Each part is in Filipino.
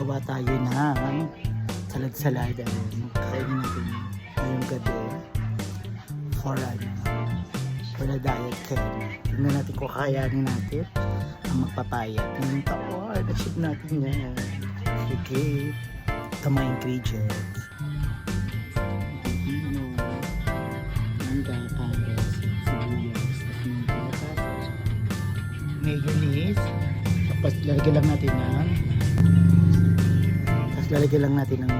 gawa tayo ng salad-salada. Kakainin natin ngayong gabi for the diet care. Tingnan natin kung kakayanin natin ang magpapayat ng taon. Na-ship natin yan. Okay. Ito mga ingredients. Mayonnaise. Tapos lalagyan lang natin ng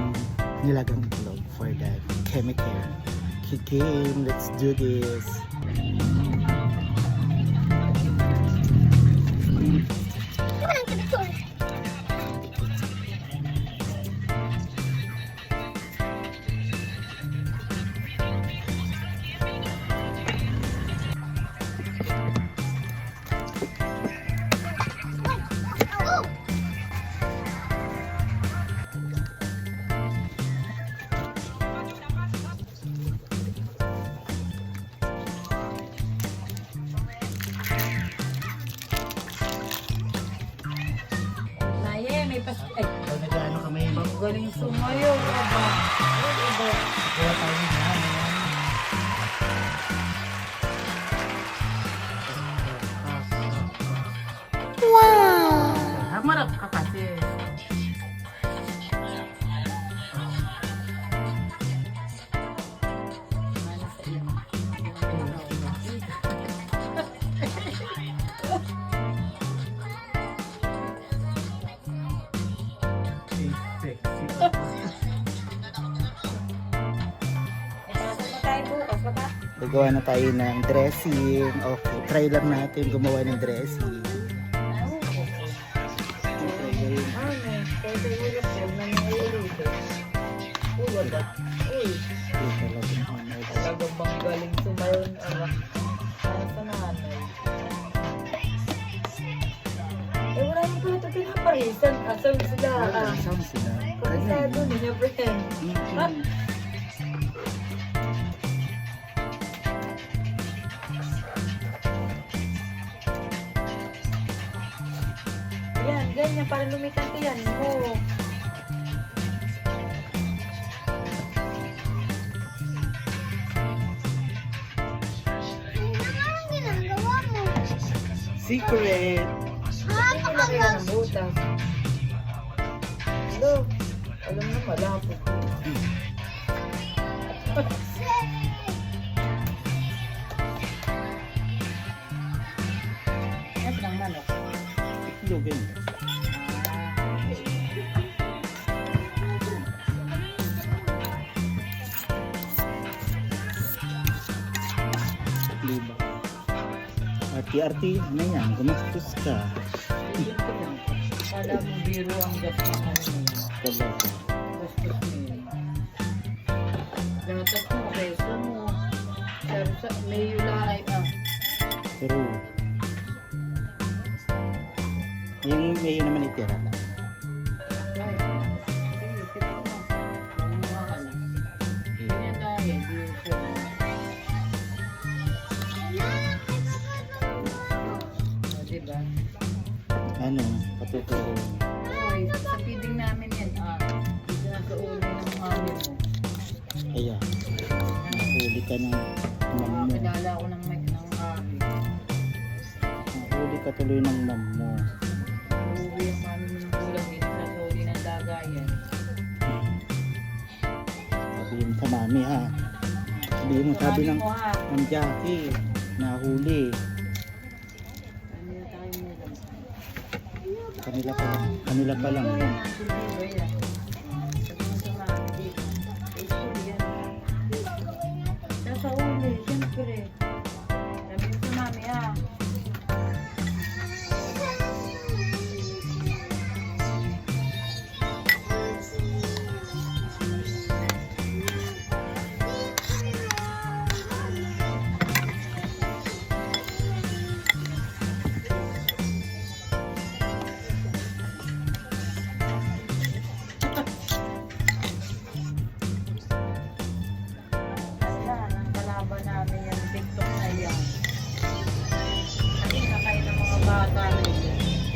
nilagang itlog for that chemical. Game, let's do this. Nag-ano kami? Galing sumayo, aba. Aba. Kuha tayo na. Wow! Hamarap ka kasi. Gagawa na tayo ng dressing. Okay, try lang natin gumawa ng dressing. Talagang bang galing sumayon. Sa nanay. Wala nang po ito pinaparisan. Asam sila. Saan sila? Parisado niya, friend. Yan, ganyan. Para lumitan ko yan. Oo. Secret! Laki na ng butas. Hello. Alam na malapot. Yan lang manok. Itlogin. Diba? Arti-arti, ano yan? Gumastos ka. Kala mo biro ang gastos mo. Talaga. Gastos mo yun. Dapat mo, peso mo. Pero sa may yulay Pero, yung mayo naman itira lang. Ay, sige, tito mo. Ang mahal. Ganyan tayo, dito. O, diba? Ano, patuturo. Uy, sa feeding namin yan, dito na sa ulo ng mami mo. Kaya, nahuli ka ng mam mo. Kilala ko ng mic ng mami. Nahuli ka tuloy ng mam mo. Uwi ang mami mo ng kulang dito sa soli ng dagayan. Sabihin sa mami ha. Sabihin mo, sabi ng Mo, ha? ng Jackie, nahuli. Ano na tayo mo lang? Kanila pa lang. Kanila pa lang. Ay, nandun yan. Sabi mo sa mami dito. Facebook yan. Sa uli, siyempre. Sabi mo sa mami, ha?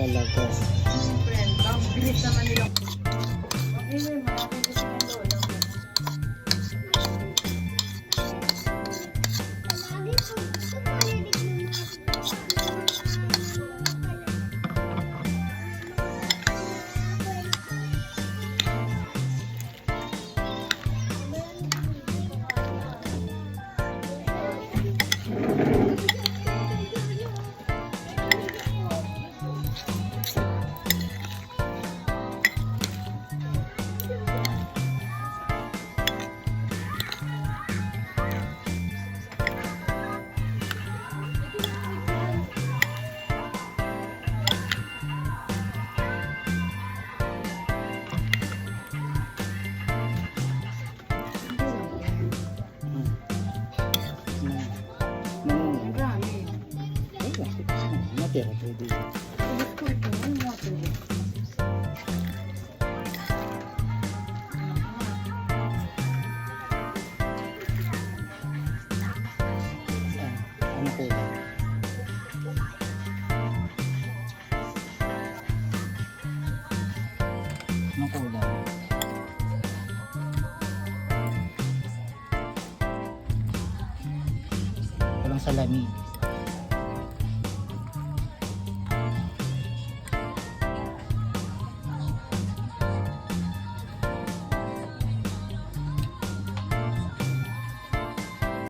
Talaga. Friend, ang bilis naman nila. Ayun, marami kasi ng lola mo. Ang dami. Natira pwede. Ubus ko ito. Ano mga ito? Ano ko lang? Ano ko lang? Walang salamin.